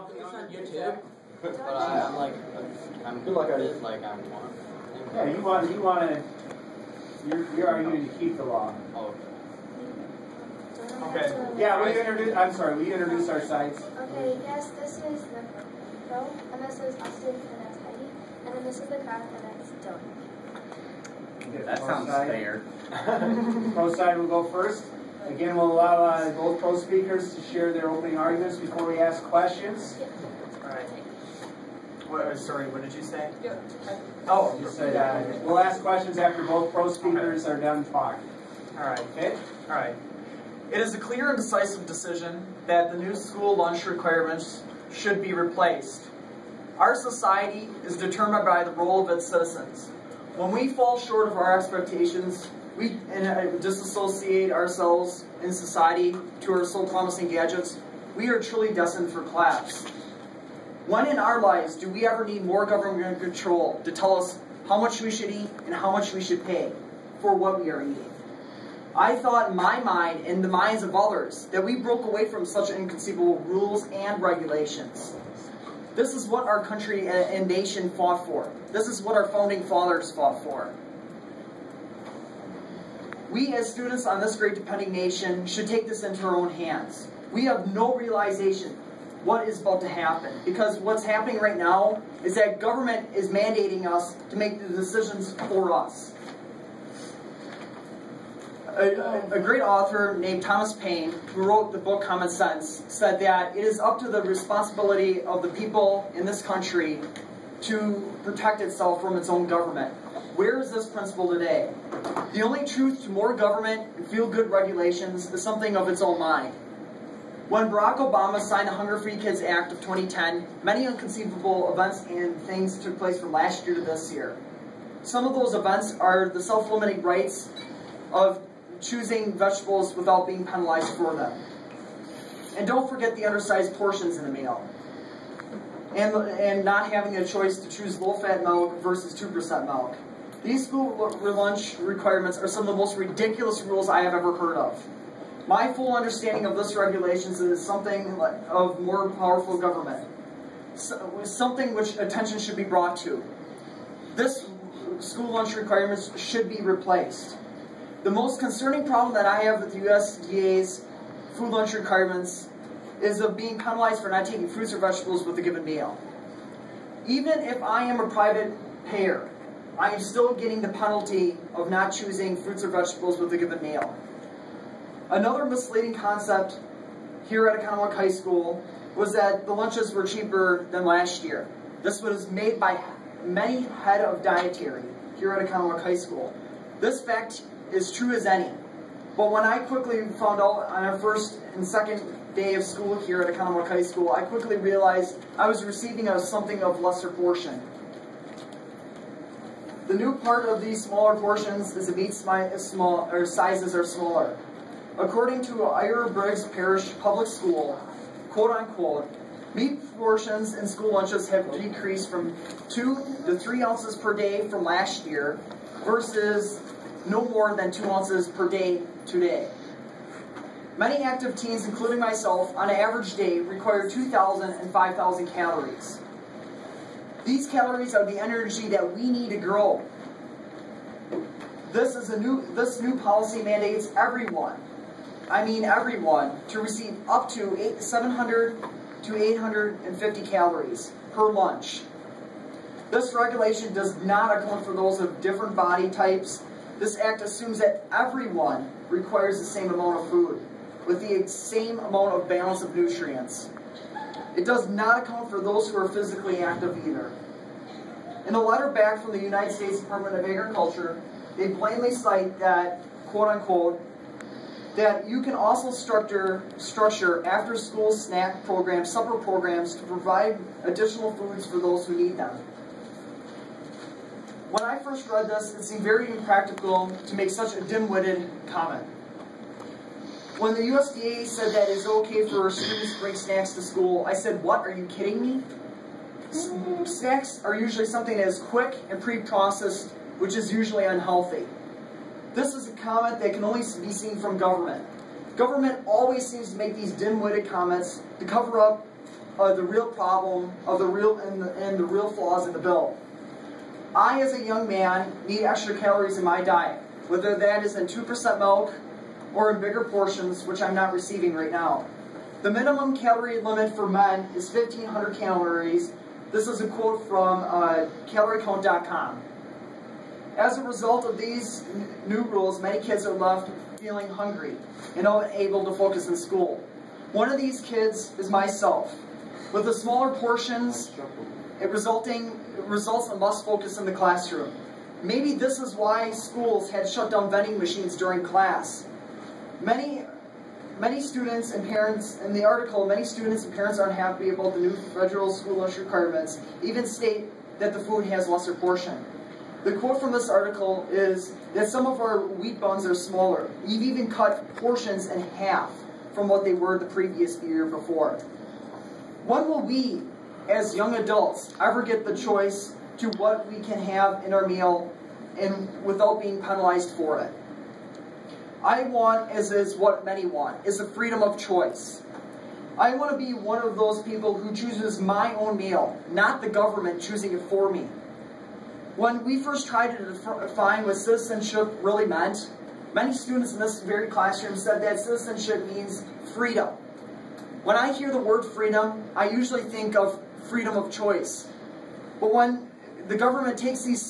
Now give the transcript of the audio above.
something on YouTube. But I'm like, I'm good. Like I'm one. Yeah, you want to. You're arguing to keep the law. Oh. Okay. Yeah, we introduce. I'm sorry. We introduce our sites. Okay. Yes, this is the pro, and this is Austin, and that's Heidi, and then this is the craft, and that's Dylan. That sounds fair. Pro side will go first. Again, we'll allow both pro speakers to share their opening arguments before we ask questions. All right. Sorry, what did you say? Oh, just said we'll ask questions after both pro speakers are done talking. All right. Okay? All right. It is a clear and decisive decision that the new school lunch requirements should be replaced. Our society is determined by the role of its citizens. When we fall short of our expectations, we disassociate ourselves in society to our soul-promising gadgets, we are truly destined for collapse. When in our lives do we ever need more government control to tell us how much we should eat and how much we should pay for what we are eating? I thought in my mind and the minds of others that we broke away from such inconceivable rules and regulations. This is what our country and nation fought for. This is what our founding fathers fought for. We as students on this great depending nation should take this into our own hands. We have no realization what is about to happen, because what's happening right now is that government is mandating us to make the decisions for us. A great author named Thomas Paine, who wrote the book Common Sense, said that it is up to the responsibility of the people in this country to protect itself from its own government. Where is this principle today? The only truth to more government and feel-good regulations is something of its own mind. When Barack Obama signed the Hunger-Free Kids Act of 2010, many inconceivable events and things took place from last year to this year. Some of those events are the self-limiting rights of choosing vegetables without being penalized for them. And don't forget the undersized portions in the meal. And not having a choice to choose low-fat milk versus 2% milk. These school lunch requirements are some of the most ridiculous rules I have ever heard of. My full understanding of this regulations is something of more powerful government. Something which attention should be brought to. This school lunch requirements should be replaced. The most concerning problem that I have with USDA's food lunch requirements is of being penalized for not taking fruits or vegetables with a given meal. Even if I am a private payer, I am still getting the penalty of not choosing fruits or vegetables with a given meal. Another misleading concept here at Economic High School was that the lunches were cheaper than last year. This was made by many head of dietary here at Economic High School. This fact is true as any. But when I quickly found out on our first and second day of school here at Economic High School, I quickly realized I was receiving something of lesser portion. The new part of these smaller portions is the meat sizes are smaller. According to Ira Briggs Parish Public School, quote-unquote, meat portions in school lunches have decreased from 2 to 3 ounces per day from last year versus no more than 2 ounces per day today. Many active teens, including myself, on an average day require 2,000 and 5,000 calories. These calories are the energy that we need to grow. This new policy mandates everyone, I mean everyone, to receive up to 700 to 850 calories per lunch. This regulation does not account for those of different body types. This act assumes that everyone requires the same amount of food, with the same amount of balance of nutrients. It does not account for those who are physically active either. In a letter back from the United States Department of Agriculture, they plainly cite that, quote-unquote, that you can also structure after-school snack programs, supper programs, to provide additional foods for those who need them. When I first read this, it seemed very impractical to make such a dim-witted comment. When the USDA said that it's okay for students to bring snacks to school, I said, what, are you kidding me? Snacks are usually something that is quick and pre-processed, which is usually unhealthy. This is a comment that can only be seen from government. Government always seems to make these dim-witted comments to cover up the real problem of the real flaws in the bill. I, as a young man, need extra calories in my diet, whether that is in 2% milk or in bigger portions, which I'm not receiving right now. The minimum calorie limit for men is 1,500 calories. This is a quote from caloриecount.com. As a result of these new rules, many kids are left feeling hungry and unable to focus in school. One of these kids is myself. With the smaller portions, it results in less focus in the classroom. Maybe this is why schools had shut down vending machines during class. Many students and parents, in the article, many students and parents aren't happy about the new federal school lunch requirements, even state that the food has lesser portion. The quote from this article is that some of our wheat buns are smaller. We've even cut portions in half from what they were the previous year before. When will we, as young adults, ever get the choice to what we can have in our meal and without being penalized for it? I want, as is what many want, is the freedom of choice. I want to be one of those people who chooses my own meal, not the government choosing it for me. When we first tried to define what citizenship really meant, many students in this very classroom said that citizenship means freedom. When I hear the word freedom, I usually think of freedom of choice. But when the government takes these